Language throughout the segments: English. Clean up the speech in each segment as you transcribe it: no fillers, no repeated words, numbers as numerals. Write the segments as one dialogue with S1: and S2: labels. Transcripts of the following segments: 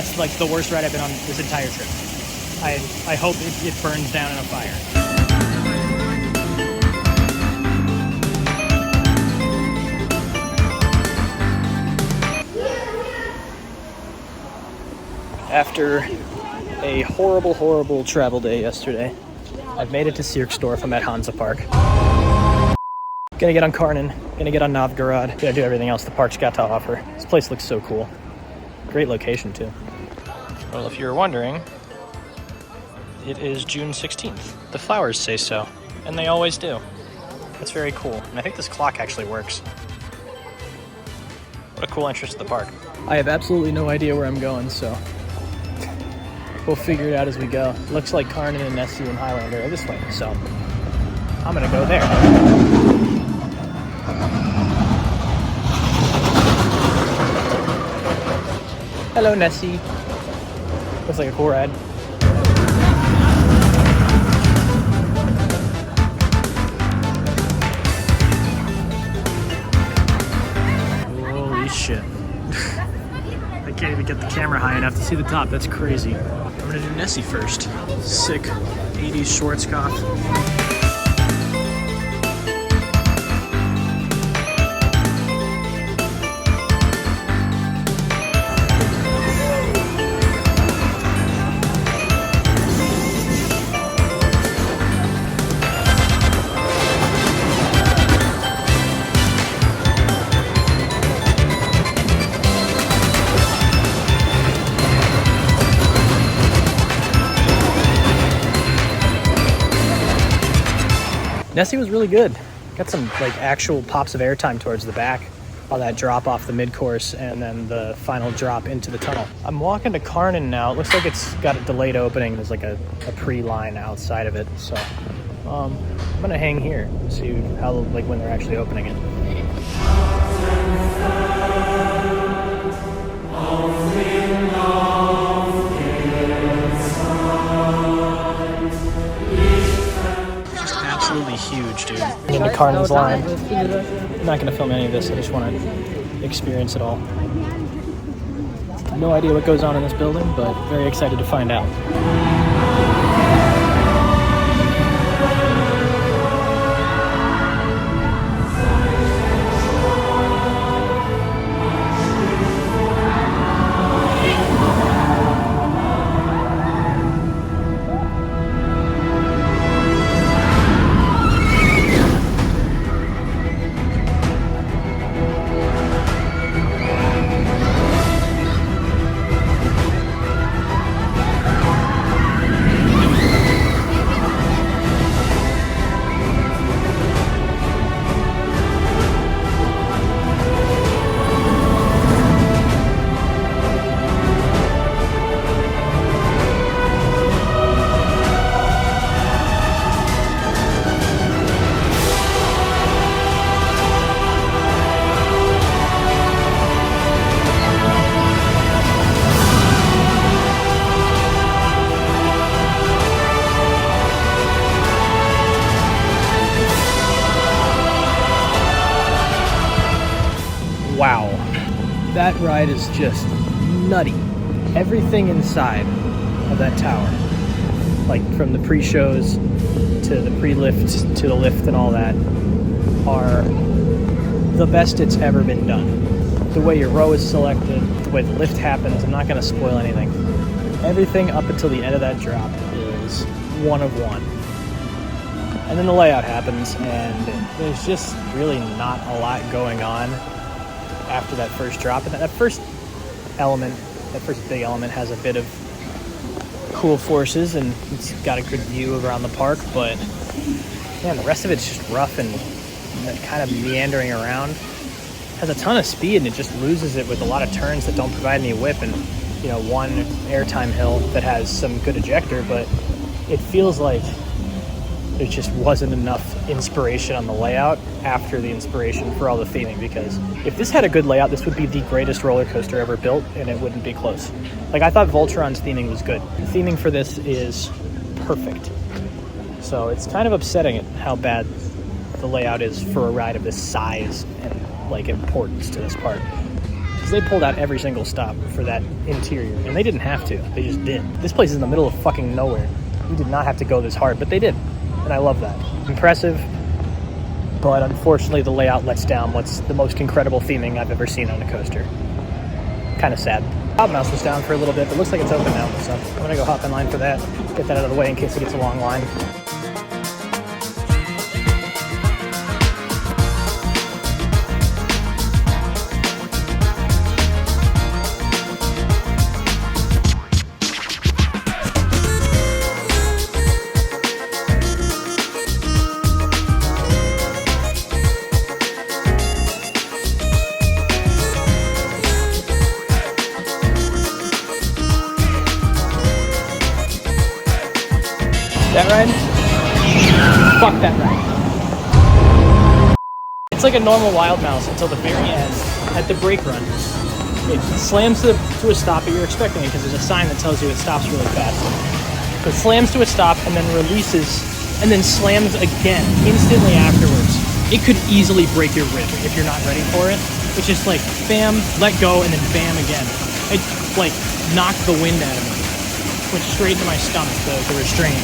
S1: that's like the worst ride I've been on this entire trip. I hope it burns down in a fire. After a horrible, horrible travel day yesterday, I've made it to Sirksdorf. I'm at Hansa Park. Gonna get on Kärnan, gonna get on Novgorod, gonna do everything else the park's got to offer. This place looks so cool. Great location too. Well, if you were wondering, it is June 16th. The flowers say so, and they always do. That's very cool, and I think this clock actually works. What a cool entrance to the park. I have absolutely no idea where I'm going, so we'll figure it out as we go. Looks like Kärnan and Nessie and Highlander are this way, so I'm gonna go there. Hello, Nessie. Looks like a cool ride. Holy shit. I can't even get the camera high enough to see the top. That's crazy. I'm gonna do Nessie first. Sick 80s Schwarzkopf. Nessie was really good. Got some like actual pops of airtime towards the back on that drop off the mid-course and then the final drop into the tunnel. I'm walking to Kärnan now. It looks like it's got a delayed opening. There's like a pre-line outside of it. So I'm gonna hang here, see how like when they're actually opening it. Absolutely huge, dude. Into Kärnan's line. I'm not going to film any of this. I just want to experience it all. No idea what goes on in this building, but very excited to find out. Wow, that ride is just nutty. Everything inside of that tower, like from the pre-shows to the pre-lift to the lift and all that, are the best it's ever been done. The way your row is selected, the way the lift happens, I'm not going to spoil anything. Everything up until the end of that drop is one of one. And then the layout happens, and there's just really not a lot going on after that first drop. And that first element, that first big element, has a bit of cool forces, and it's got a good view around the park, but man, the rest of it's just rough and kind of meandering around. Has a ton of speed, and it just loses it with a lot of turns that don't provide any whip, and you know, one airtime hill that has some good ejector, but it feels like there just wasn't enough inspiration on the layout after the inspiration for all the theming, because if this had a good layout, this would be the greatest roller coaster ever built, and it wouldn't be close. Like, I thought Voltron's theming was good. The theming for this is perfect. So it's kind of upsetting at how bad the layout is for a ride of this size and like importance to this park. because they pulled out every single stop for that interior, and they didn't have to. They just did. This place is in the middle of fucking nowhere. You did not have to go this hard, but they did, and I love that. Impressive, but unfortunately the layout lets down what's the most incredible theming I've ever seen on a coaster. Kind of sad. Mouse was down for a little bit, but looks like it's open now, so I'm gonna go hop in line for that, get that out of the way in case it gets a long line. That ride? Fuck that ride. It's like a normal Wild Mouse until the very end, at the brake run. It slams to a stop, but you're expecting it because there's a sign that tells you it stops really fast. So it slams to a stop and then releases, and then slams again instantly afterwards. It could easily break your rib if you're not ready for it. It's just like, bam, let go, and then bam again. It like knocked the wind out of me. Went straight into my stomach, the restraint.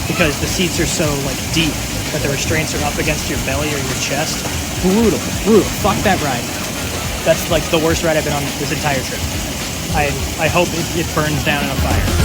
S1: Because the seats are so like deep that the restraints are up against your belly or your chest. Brutal. Fuck that ride. That's like the worst ride I've been on this entire trip. I hope it burns down in a fire.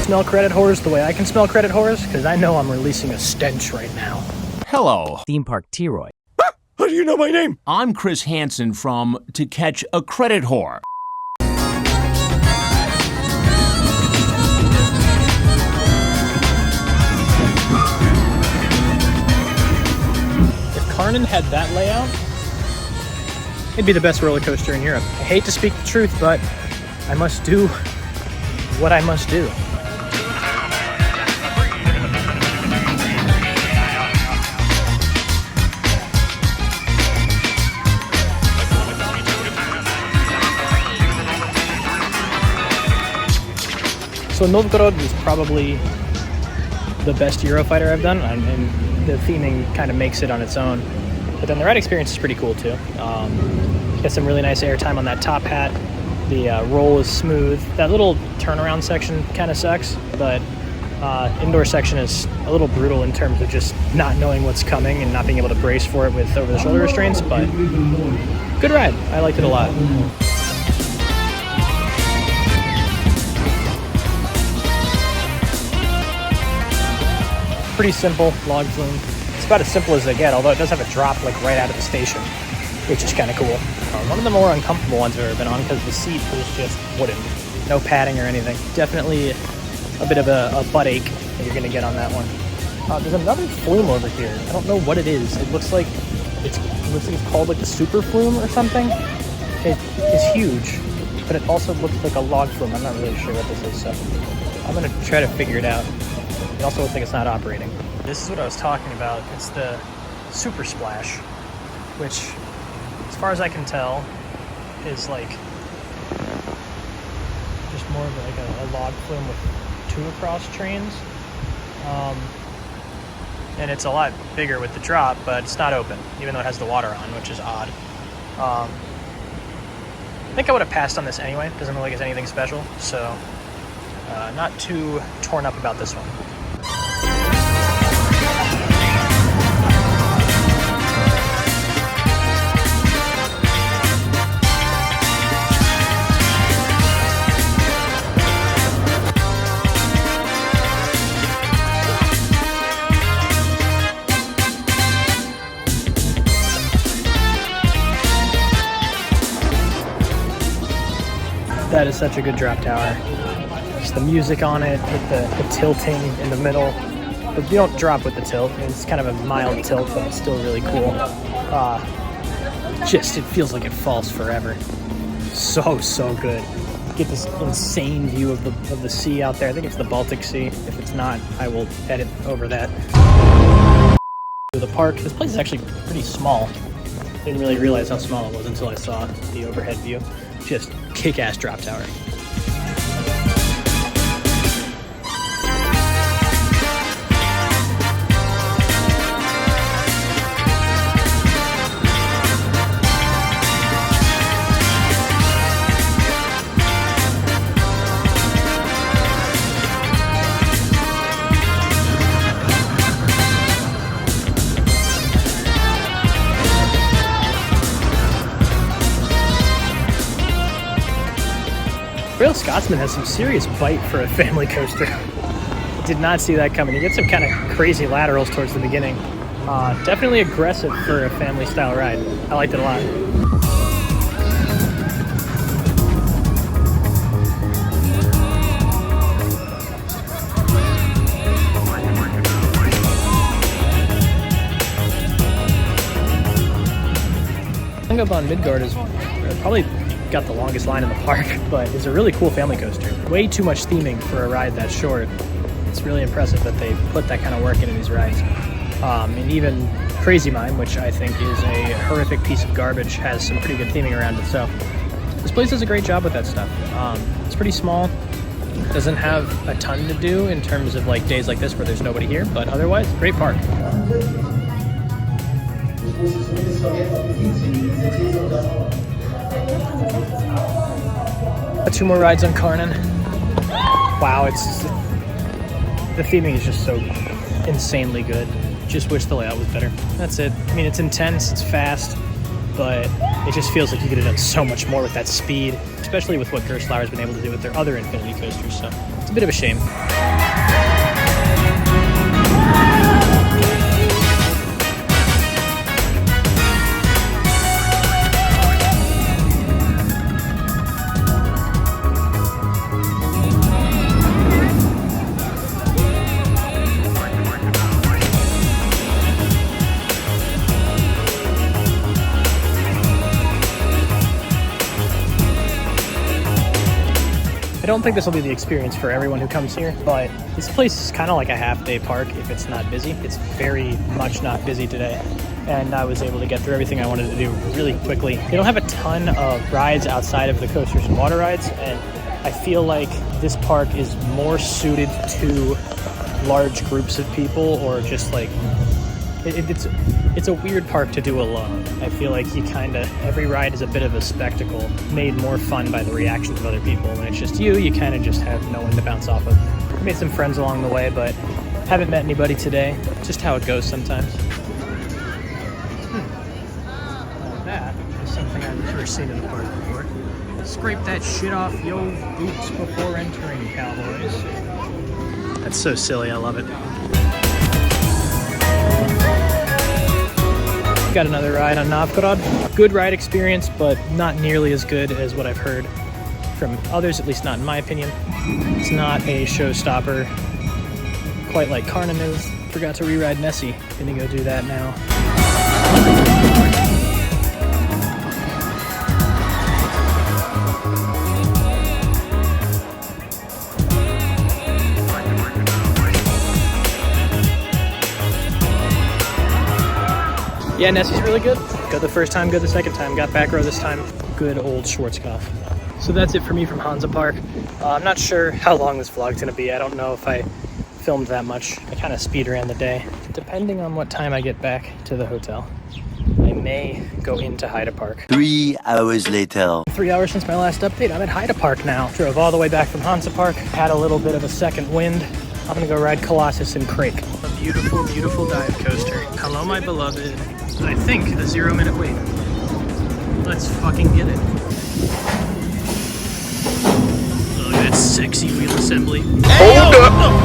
S1: Smell credit whores the way I can smell credit whores, because I know I'm releasing a stench right now.
S2: Hello.
S3: Theme Park T-Roy.
S2: How do you know my name? I'm Chris Hansen from To Catch a Credit Whore.
S1: If Kärnan had that layout, it'd be the best roller coaster in Europe. I hate to speak the truth, but I must do what I must do. So Novgorod was probably the best Eurofighter I've done, and the theming kind of makes it on its own. But then the ride experience is pretty cool too. Got some really nice airtime on that top hat. The roll is smooth. That little turnaround section kind of sucks, but indoor section is a little brutal in terms of just not knowing what's coming and not being able to brace for it with over-the-shoulder restraints, but good ride. I liked it a lot. Pretty simple log flume. It's about as simple as they get, although it does have a drop like right out of the station, which is kind of cool. One of the more uncomfortable ones I've ever been on because the seat is just wooden, no padding or anything. Definitely a bit of a butt ache that you're gonna get on that one. There's another flume over here. I don't know what it is. It looks like it's called like the super flume or something. It is huge, but it also looks like a log flume. I'm not really sure what this is, so I'm gonna try to figure it out. It also looks like it's not operating. This is what I was talking about. It's the Super Splash, which, as far as I can tell, is like just more of like a log flume with two across trains. And it's a lot bigger with the drop, but it's not open, even though it has the water on, which is odd. I think I would have passed on this anyway. It doesn't look like it's anything special, so not too torn up about this one. That is such a good drop tower. Just the music on it, with the tilting in the middle. But you don't drop with the tilt. It's kind of a mild tilt, but it's still really cool. It feels like it falls forever. So good. Get this insane view of the sea out there. I think it's the Baltic Sea. If it's not, I will edit over that. The park. This place is actually pretty small. Didn't really realize how small it was until I saw the overhead view. Just kick-ass drop tower. Real Scotsman has some serious bite for a family coaster. Did not see that coming. You get some kind of crazy laterals towards the beginning. Definitely aggressive for a family style ride. I liked it a lot. I think up on Midgard is probably got the longest line in the park, but it's a really cool family coaster. Way too much theming for a ride that short. It's really impressive that they put that kind of work into these rides. And even Crazy Mine, which I think is a horrific piece of garbage, has some pretty good theming around it. So this place does a great job with that stuff. It's pretty small. Doesn't have a ton to do in terms of like days like this where there's nobody here, but otherwise, great park. Two more rides on Kärnan. Wow, the theming is just so insanely good. Just wish the layout was better. That's it. I mean, it's intense, it's fast, but it just feels like you could have done so much more with that speed, especially with what Gerstlauer has been able to do with their other Infinity coasters, so it's a bit of a shame. I don't think this will be the experience for everyone who comes here, but this place is kind of like a half-day park if it's not busy. It's very much not busy today, and I was able to get through everything I wanted to do really quickly. They don't have a ton of rides outside of the coasters and water rides, and I feel like this park is more suited to large groups of people, or just like it's a weird park to do alone. I feel like every ride is a bit of a spectacle, made more fun by the reactions of other people. When it's just you kind of just have no one to bounce off of. I made some friends along the way, but haven't met anybody today. Just how it goes sometimes. That is something I've never seen in the park before. Scrape that shit off your boots before entering, cowboys. That's so silly, I love it. Got another ride on Novgorod. Good ride experience, but not nearly as good as what I've heard from others, at least not in my opinion. It's not a showstopper quite like Kärnan is. Forgot to re-ride Nessie. Gonna go do that now. Yeah, Nessie's really good. Good the first time, good the second time. Got back row this time. Good old Schwarzkopf. So that's it for me from Hansa Park. I'm not sure how long this vlog's gonna be. I don't know if I filmed that much. I kind of speed around the day. Depending on what time I get back to the hotel, I may go into Heide Park.
S3: 3 hours later.
S1: 3 hours since my last update. I'm at Heide Park now. Drove all the way back from Hansa Park. Had a little bit of a second wind. I'm gonna go ride Colossos and Crake. A beautiful, beautiful dive coaster. Hello, my beloved. I think the 0 minute wait. Let's fucking get it. Look at that sexy wheel assembly. Hold up!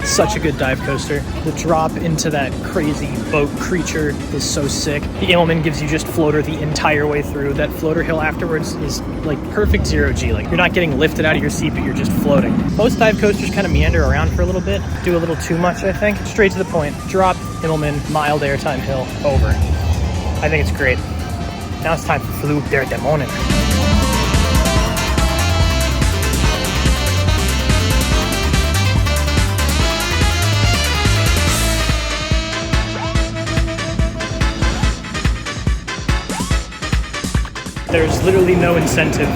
S1: Such a good dive coaster. The drop into that crazy boat creature is so sick. The Immelman gives you just floater the entire way through. That floater hill afterwards is like perfect 0G. Like you're not getting lifted out of your seat, but you're just floating. Most dive coasters kind of meander around for a little bit, do a little too much, I think. Straight to the point. Drop, Immelman, mild airtime hill, over. I think it's great. Now it's time for Flug der Dämonen. There's literally no incentive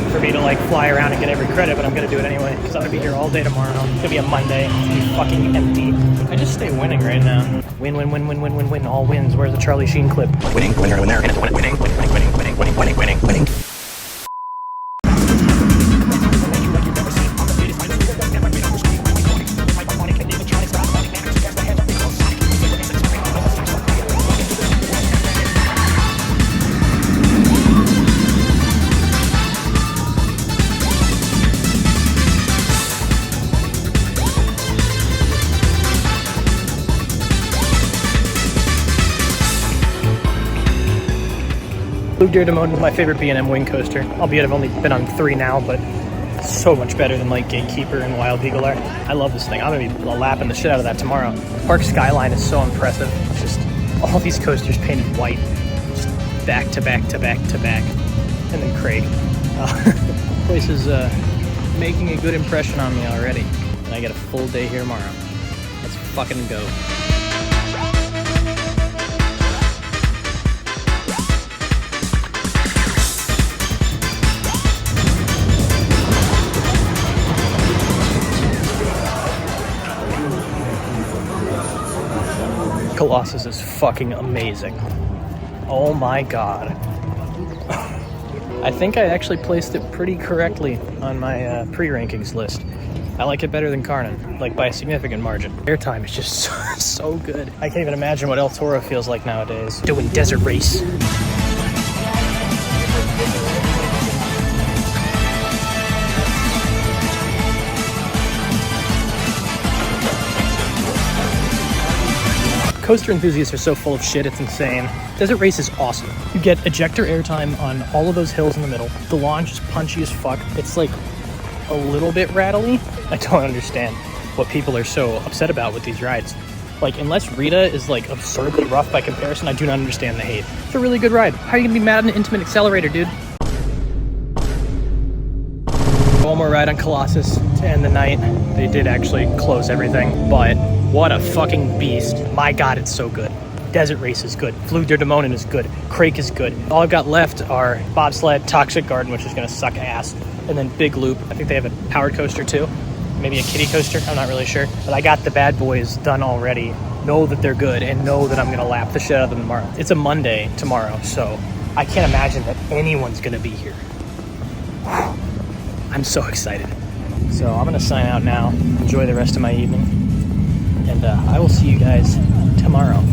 S1: for me to like fly around and get every credit, but I'm gonna do it anyway because I'm gonna be here all day tomorrow. It's gonna be a Monday. It's gonna be fucking empty. I just stay winning right now. Win, win, win, win, win, win, win. All wins. Where's the Charlie Sheen clip?
S2: Winning, winner, winner, winning, winning, winning, winning, winning, winning, winning, winning, winning.
S1: Flug der Dämonen is my favorite B&M wing coaster, albeit I've only been on 3 now, but so much better than like Gatekeeper and Wild Eagle are. I love this thing. I'm gonna be lapping the shit out of that tomorrow. Park skyline is so impressive. It's just all these coasters painted white, just back to back to back to back. And then Craig. Place is making a good impression on me already. And I get a full day here tomorrow. Let's fucking go. Colossus is fucking amazing. Oh my god. I think I actually placed it pretty correctly on my pre-rankings list. I like it better than Kärnan, like by a significant margin. Airtime is just so good. I can't even imagine what El Toro feels like nowadays. Doing desert race. Coaster enthusiasts are so full of shit, it's insane. Desert Race is awesome. You get ejector airtime on all of those hills in the middle. The launch is punchy as fuck. It's like a little bit rattly. I don't understand what people are so upset about with these rides. Like, unless Rita is like absurdly rough by comparison, I do not understand the hate. It's a really good ride. How are you gonna be mad at an Intimate Accelerator, dude? One more ride on Colossus to end the night. They did actually close everything, but what a fucking beast. My god, it's so good. Desert Race is good. Flug der Dämonen is good. Crake is good. All I've got left are Bobsled, Toxic Garden, which is gonna suck ass, and then Big Loop. I think they have a powered coaster too. Maybe a kiddie coaster, I'm not really sure. But I got the bad boys done already. Know that they're good and know that I'm gonna lap the shit out of them tomorrow. It's a Monday tomorrow, so I can't imagine that anyone's gonna be here. I'm so excited. So I'm gonna sign out now. Enjoy the rest of my evening. And I will see you guys tomorrow.